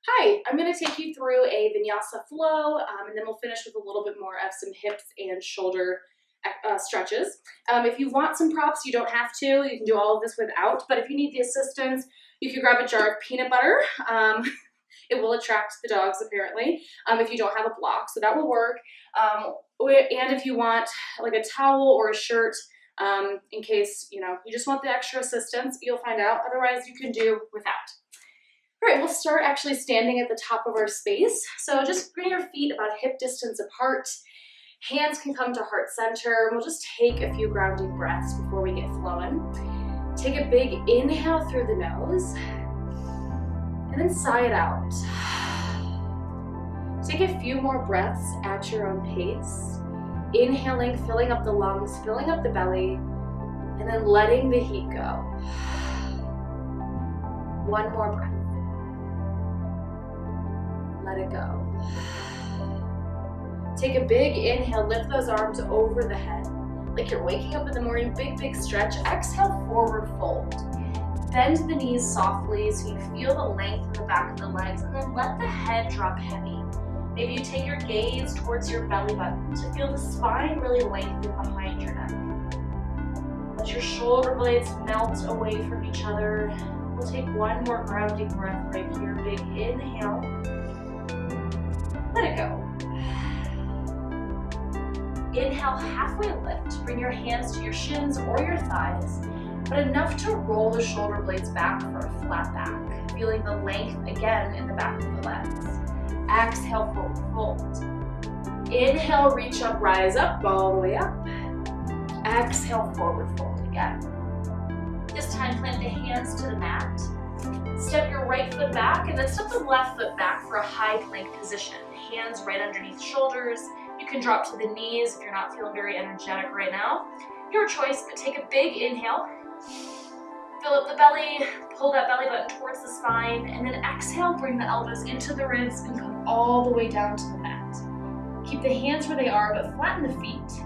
Hi, I'm going to take you through a Vinyasa flow, and then we'll finish with a little bit more of some hips and shoulder stretches. If you want some props, you don't have to. You can do all of this without, but if you need the assistance, you can grab a jar of peanut butter. It will attract the dogs, apparently, if you don't have a block, so that will work. And if you want like a towel or a shirt, in case, you just want the extra assistance, you'll find out. Otherwise, you can do without. All right, we'll start actually standing at the top of our space. So just bring your feet about hip distance apart. Hands can come to heart center. We'll just take a few grounding breaths before we get flowing. Take a big inhale through the nose, and then sigh it out. Take a few more breaths at your own pace. Inhaling, filling up the lungs, filling up the belly, and then letting the heat go. One more breath. Let it go. Take a big inhale, lift those arms over the head. Like you're waking up in the morning, big stretch. Exhale, forward fold. Bend the knees softly so you feel the length in the back of the legs, and then let the head drop heavy. Maybe you take your gaze towards your belly button to feel the spine really lengthen behind your neck. Let your shoulder blades melt away from each other. We'll take one more grounding breath right here. Big inhale. Let it go. Inhale, halfway lift. Bring your hands to your shins or your thighs, but enough to roll the shoulder blades back for a flat back. Feeling the length again in the back of the legs. Exhale, forward fold. Inhale, reach up, rise up, all the way up. Exhale, forward fold again. This time, plant the hands to the mat. Step your right foot back, and then step the left foot back for a high plank position. Hands right underneath shoulders. You can drop to the knees if you're not feeling very energetic right now. Your choice, but take a big inhale. Fill up the belly, pull that belly button towards the spine, and then exhale, bring the elbows into the ribs and come all the way down to the mat. Keep the hands where they are, but flatten the feet.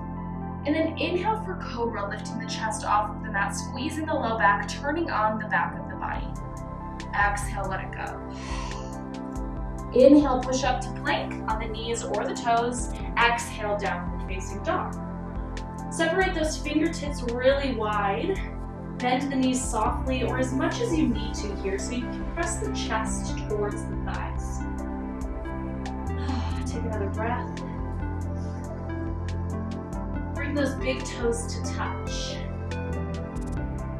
And then inhale for cobra, lifting the chest off of the mat, squeezing the low back, turning on the back of the body. Exhale, let it go. Inhale, push up to plank on the knees or the toes. Exhale, downward facing dog. Separate those fingertips really wide. Bend the knees softly or as much as you need to here so you can press the chest towards the thighs. Take another breath. Bring those big toes to touch.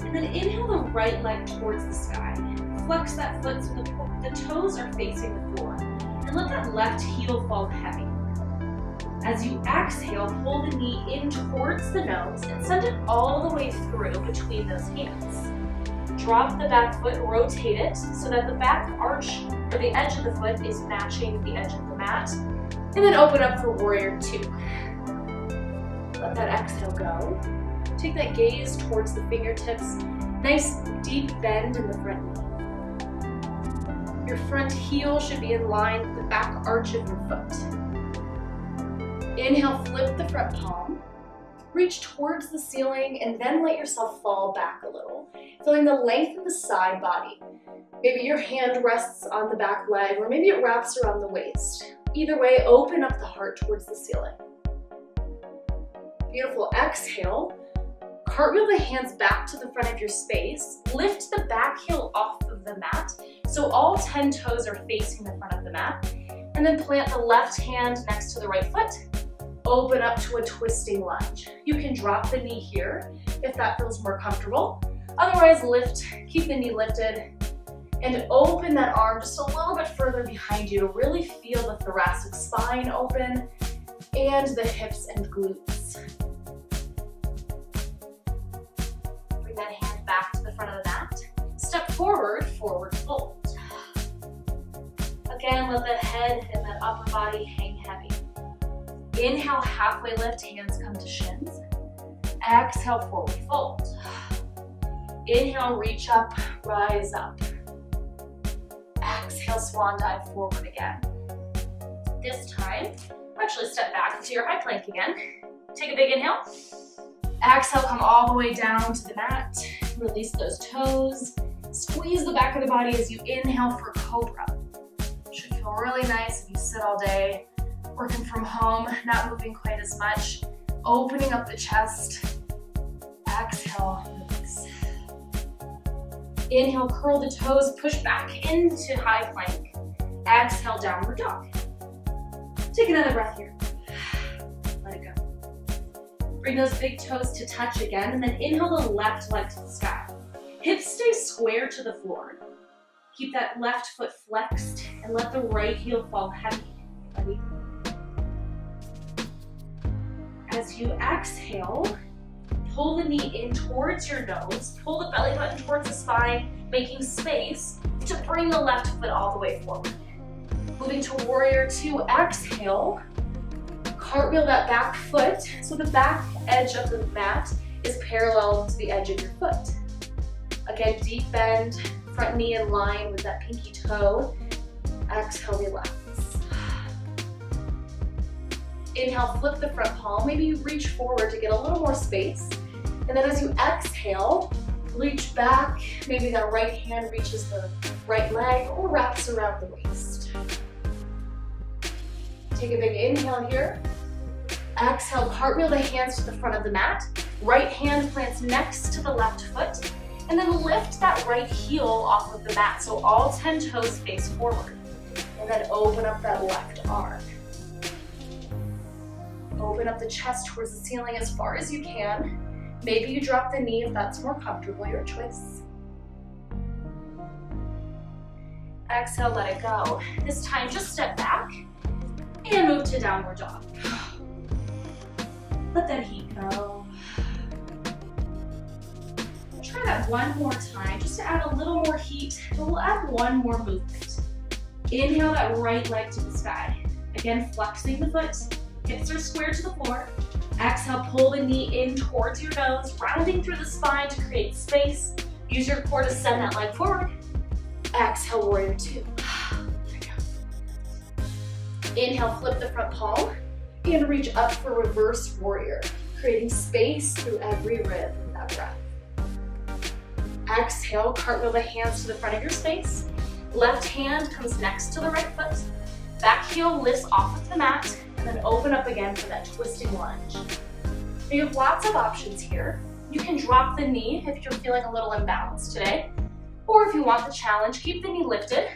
And then inhale the right leg towards the sky. Flex that foot so the toes are facing the floor. And let that left heel fall heavy. As you exhale, pull the knee in towards the nose and send it all the way through between those hands. Drop the back foot, rotate it so that the back arch or the edge of the foot is matching the edge of the mat. And then open up for warrior two. Let that exhale go. Take that gaze towards the fingertips. Nice deep bend in the front knee. Your front heel should be in line with the back arch of your foot. Inhale, flip the front palm. Reach towards the ceiling and then let yourself fall back a little, feeling the length of the side body. Maybe your hand rests on the back leg or maybe it wraps around the waist. Either way, open up the heart towards the ceiling. Beautiful. Exhale. Cartwheel the hands back to the front of your space. Lift the back heel off of the mat so all 10 toes are facing the front of the mat. And then plant the left hand next to the right foot. Open up to a twisting lunge. You can drop the knee here if that feels more comfortable. Otherwise, lift, keep the knee lifted, and open that arm just a little bit further behind you to really feel the thoracic spine open and the hips and glutes. Bring that hand back to the front of the mat. Step forward, forward fold. Again, let that head and that upper body hang heavy. Inhale, halfway lift, hands come to shins. Exhale, forward fold. Inhale, reach up, rise up. Exhale, swan dive forward again. This time, actually step back into your high plank again. Take a big inhale. Exhale, come all the way down to the mat. Release those toes. Squeeze the back of the body as you inhale for cobra. Should feel really nice if you sit all day, working from home, not moving quite as much. Opening up the chest. Exhale, release. Inhale, curl the toes, push back into high plank. Exhale, downward dog. Take another breath here. Let it go. Bring those big toes to touch again, and then inhale the left leg to the sky. Hips stay square to the floor. Keep that left foot flexed and let the right heel fall heavy. Ready? As you exhale, pull the knee in towards your nose, pull the belly button towards the spine, making space to bring the left foot all the way forward. Moving to warrior two, exhale, cartwheel that back foot so the back edge of the mat is parallel to the edge of your foot. Again, deep bend, front knee in line with that pinky toe. Exhale, relax. Inhale, flip the front palm. Maybe you reach forward to get a little more space. And then as you exhale, reach back. Maybe that right hand reaches the right leg or wraps around the waist. Take a big inhale here. Exhale, cartwheel the hands to the front of the mat. Right hand plants next to the left foot. And then lift that right heel off of the mat so all 10 toes face forward. And then open up that left arm. Open up the chest towards the ceiling as far as you can. Maybe you drop the knee if that's more comfortable, your choice. Exhale, let it go. This time, just step back and move to downward dog. Let that heat go. Try that one more time, just to add a little more heat, but we'll add one more movement. Inhale that right leg to the sky. Again, flexing the foot. Hips are square to the floor. Exhale, pull the knee in towards your nose, rounding through the spine to create space. Use your core to send that leg forward. Exhale, warrior two. Inhale, flip the front palm and reach up for reverse warrior, creating space through every rib with that breath. Exhale, cartwheel the hands to the front of your space. Left hand comes next to the right foot. Back heel lifts off of the mat, and then open up again for that twisting lunge. You have lots of options here. You can drop the knee if you're feeling a little imbalanced today, or if you want the challenge, keep the knee lifted,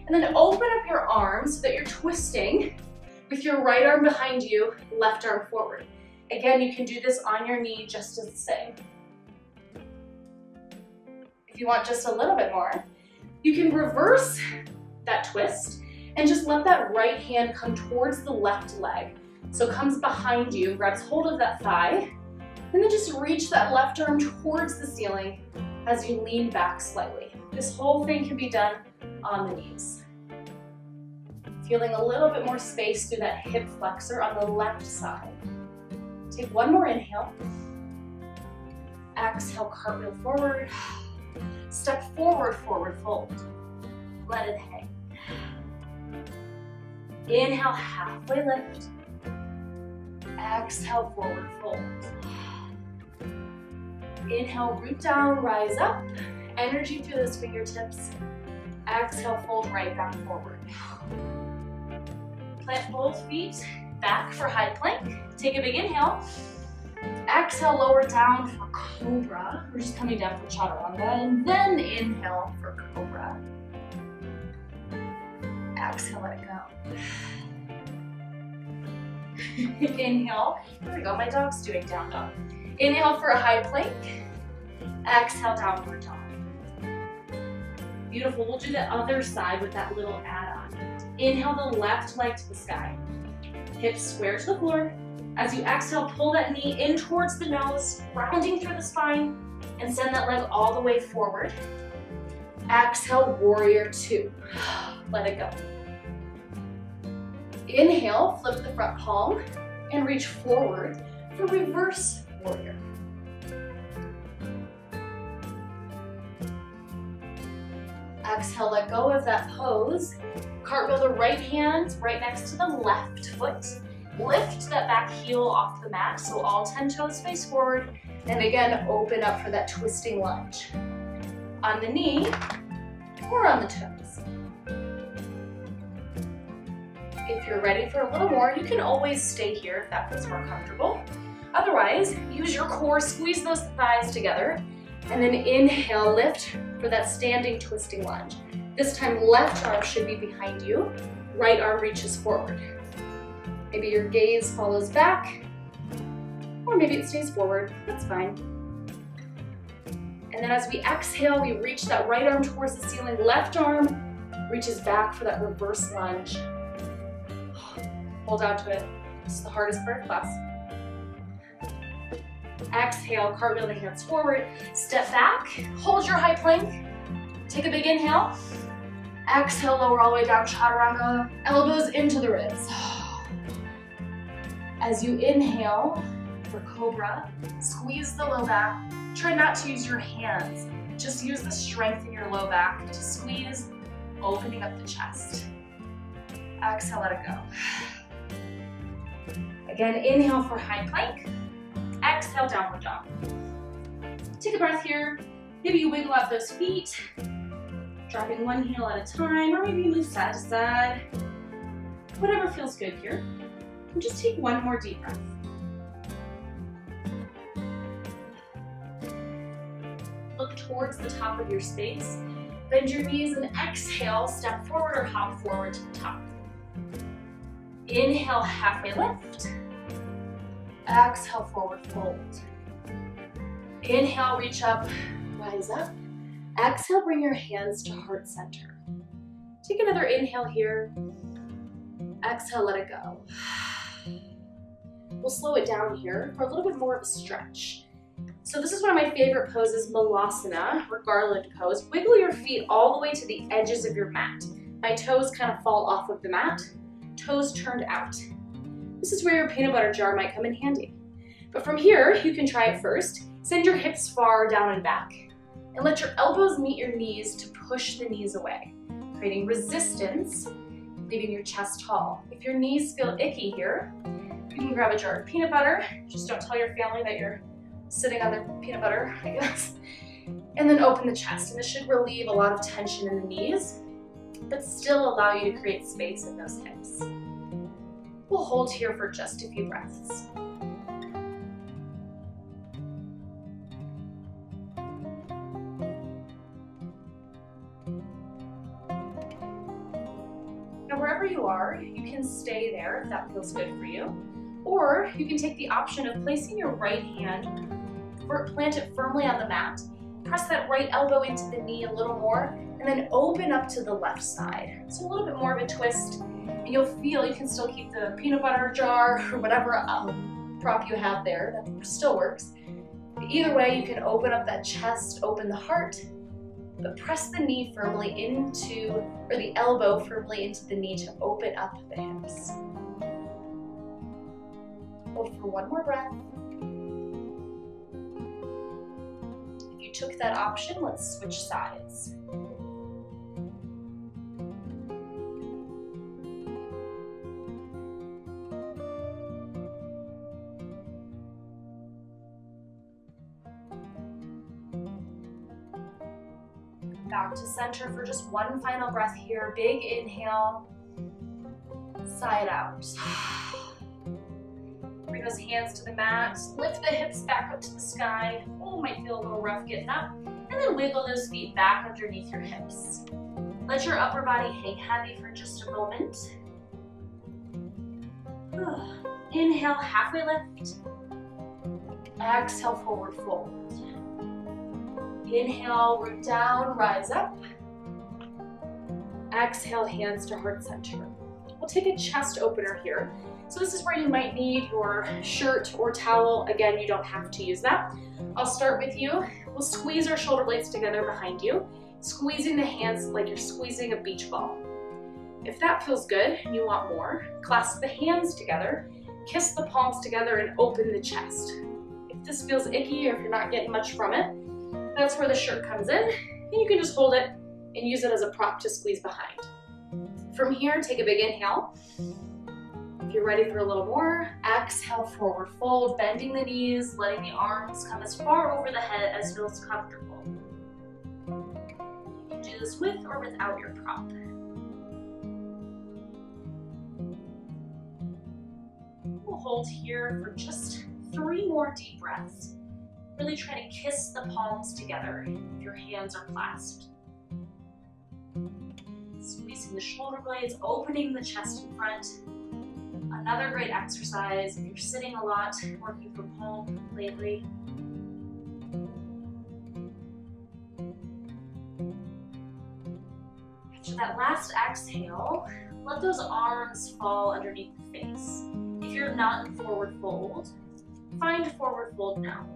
and then open up your arms so that you're twisting with your right arm behind you, left arm forward. Again, you can do this on your knee just as the same. If you want just a little bit more, you can reverse that twist and just let that right hand come towards the left leg. So it comes behind you, grabs hold of that thigh, and then just reach that left arm towards the ceiling as you lean back slightly. This whole thing can be done on the knees. Feeling a little bit more space through that hip flexor on the left side. Take one more inhale. Exhale, cartwheel forward. Step forward, forward fold. Let it hang. Inhale, halfway lift. Exhale, forward fold. Inhale, root down, rise up. Energy through those fingertips. Exhale, fold right back forward. Plant both feet back for high plank. Take a big inhale. Exhale, lower down for cobra. We're just coming down for chaturanga, and then inhale for cobra. Exhale, let it go. Inhale. Here we go, my dog's doing down dog. Inhale for a high plank. Exhale, downward dog. Beautiful. We'll do the other side with that little add-on. Inhale the left leg to the sky. Hips square to the floor. As you exhale, pull that knee in towards the nose, rounding through the spine, and send that leg all the way forward. Exhale, warrior two. Let it go. Inhale, flip the front palm, and reach forward for reverse warrior. Exhale, let go of that pose. Cartwheel the right hand right next to the left foot. Lift that back heel off the mat so all 10 toes face forward. And again, open up for that twisting lunge. On the knee or on the toes. you're ready for a little more, you can always stay here if that feels more comfortable. Otherwise, use your core, squeeze those thighs together, and then inhale, lift for that standing twisting lunge. This time, left arm should be behind you, right arm reaches forward. Maybe your gaze follows back, or maybe it stays forward, that's fine. And then as we exhale, we reach that right arm towards the ceiling, left arm reaches back for that reverse lunge. Hold on to it. This is the hardest part of class. Exhale, cartwheel the hands forward, step back, hold your high plank, take a big inhale. Exhale, lower all the way down, chaturanga, elbows into the ribs. As you inhale for cobra, squeeze the low back. Try not to use your hands, just use the strength in your low back to squeeze, opening up the chest. Exhale, let it go. Again, inhale for high plank. Exhale, downward dog. Take a breath here. Maybe you wiggle out those feet, dropping one heel at a time, or maybe you move side to side. Whatever feels good here. And just take one more deep breath. Look towards the top of your space. Bend your knees and exhale, step forward or hop forward to the top. Inhale, halfway lift. Exhale, forward fold. Inhale, reach up, rise up. Exhale, bring your hands to heart center. Take another inhale here. Exhale, let it go. We'll slow it down here for a little bit more of a stretch. So this is one of my favorite poses, Malasana, or garland pose. Wiggle your feet all the way to the edges of your mat. My toes kind of fall off of the mat, toes turned out. This is where your peanut butter jar might come in handy. But from here, you can try it first. Send your hips far down and back, and let your elbows meet your knees to push the knees away, creating resistance, leaving your chest tall. If your knees feel icky here, you can grab a jar of peanut butter. Just don't tell your family that you're sitting on their peanut butter, I guess. And then open the chest. And this should relieve a lot of tension in the knees, but still allow you to create space in those hips. We'll hold here for just a few breaths. Now wherever you are, you can stay there if that feels good for you. Or you can take the option of placing your right hand, plant it firmly on the mat, press that right elbow into the knee a little more, and then open up to the left side. So a little bit more of a twist, and you'll feel you can still keep the peanut butter jar or whatever prop you have there, that still works. But either way, you can open up that chest, open the heart, but press the knee firmly into, or the elbow firmly into the knee to open up the hips. Hold for one more breath. If you took that option, let's switch sides. Back to center for just one final breath here. Big inhale, sigh it out. Bring those hands to the mat, lift the hips back up to the sky. Oh, might feel a little rough getting up. And then wiggle those feet back underneath your hips. Let your upper body hang heavy for just a moment. Inhale, halfway lift. Exhale, forward fold. Inhale, root down, rise up. Exhale, hands to heart center. We'll take a chest opener here. So this is where you might need your shirt or towel. Again, you don't have to use that. I'll start with you. We'll squeeze our shoulder blades together behind you, squeezing the hands like you're squeezing a beach ball. If that feels good and you want more, clasp the hands together, kiss the palms together, and open the chest. If this feels icky or if you're not getting much from it, that's where the shirt comes in, and you can just hold it and use it as a prop to squeeze behind. From here, take a big inhale. If you're ready for a little more, exhale, forward fold, bending the knees, letting the arms come as far over the head as feels comfortable. You can do this with or without your prop. hold here for just 3 more deep breaths. Really try to kiss the palms together if your hands are clasped. Squeezing the shoulder blades, opening the chest in front. Another great exercise if you're sitting a lot, working from home lately. After that last exhale, let those arms fall underneath the face. If you're not in forward fold, find forward fold now.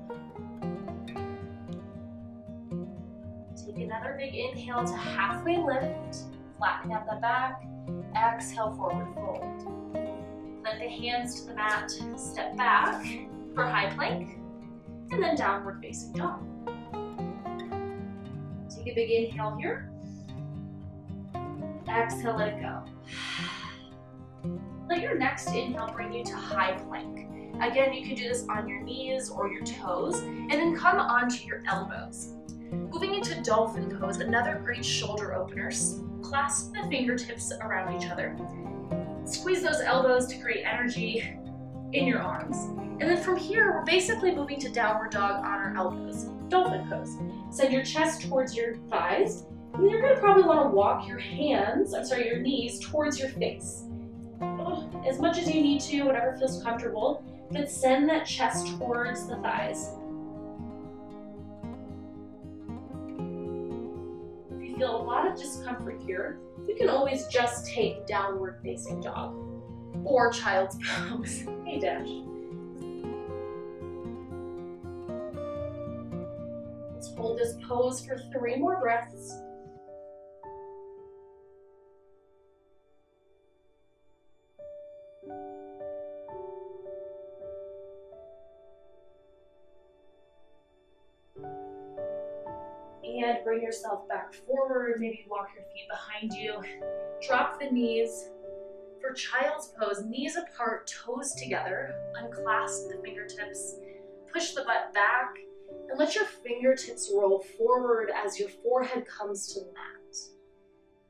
Take another big inhale to halfway lift, flattening out the back. Exhale, forward fold. Plant the hands to the mat, step back for high plank, and then downward facing dog. Take a big inhale here. Exhale, let it go. Let your next inhale bring you to high plank. Again, you can do this on your knees or your toes, and then come onto your elbows. Moving into dolphin pose, another great shoulder opener. Clasp the fingertips around each other. Squeeze those elbows to create energy in your arms. And then from here, we're basically moving to downward dog on our elbows. Dolphin pose. Send your chest towards your thighs. And you're gonna probably wanna walk your knees towards your face. As much as you need to, whatever feels comfortable, but send that chest towards the thighs. If you feel a lot of discomfort here, you can always just take downward facing dog or child's pose. Hey, Dash. Let's hold this pose for 3 more breaths. And bring yourself back forward, maybe walk your feet behind you. Drop the knees. For child's pose, knees apart, toes together. Unclasp the fingertips. Push the butt back and let your fingertips roll forward as your forehead comes to the mat.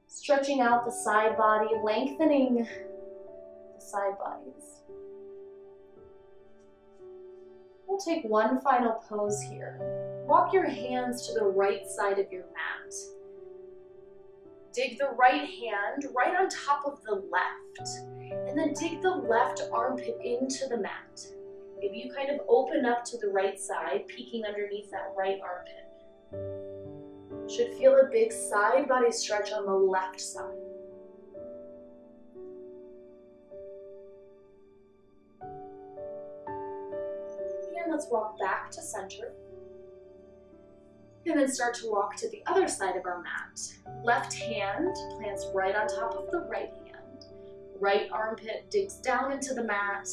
Stretching out the side body, lengthening the side bodies. We'll take one final pose here. Walk your hands to the right side of your mat. Dig the right hand right on top of the left, and then dig the left armpit into the mat. Maybe you kind of open up to the right side, peeking underneath that right armpit. Should feel a big side body stretch on the left side. And let's walk back to center. And then start to walk to the other side of our mat. Left hand plants right on top of the right hand. Right armpit digs down into the mat.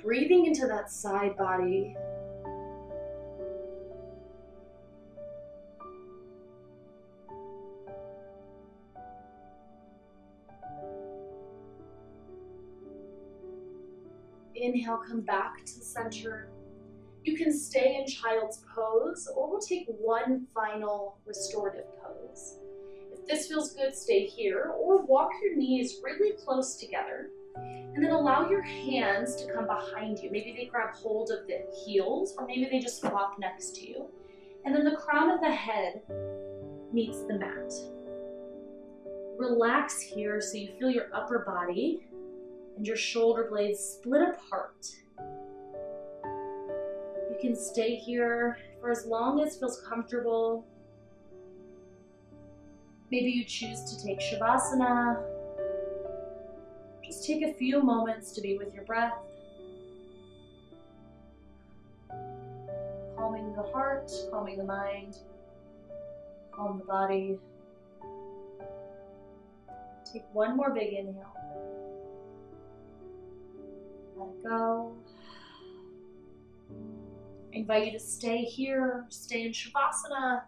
Breathing into that side body. Inhale, come back to the center. You can stay in child's pose, or we'll take one final restorative pose. If this feels good, stay here, or walk your knees really close together, and then allow your hands to come behind you. Maybe they grab hold of the heels, or maybe they just flop next to you. And then the crown of the head meets the mat. Relax here so you feel your upper body and your shoulder blades split apart. You can stay here for as long as feels comfortable. Maybe you choose to take Shavasana. Just take a few moments to be with your breath. Calming the heart, calming the mind, calm the body. Take one more big inhale. Let it go. I invite you to stay here, stay in Shavasana,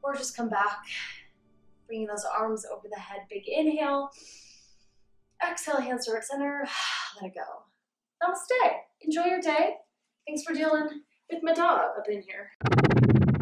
or just come back, bringing those arms over the head. Big inhale. Exhale, hands to heart center. Let it go. Namaste. Enjoy your day. Thanks for dealing with my dog up in here.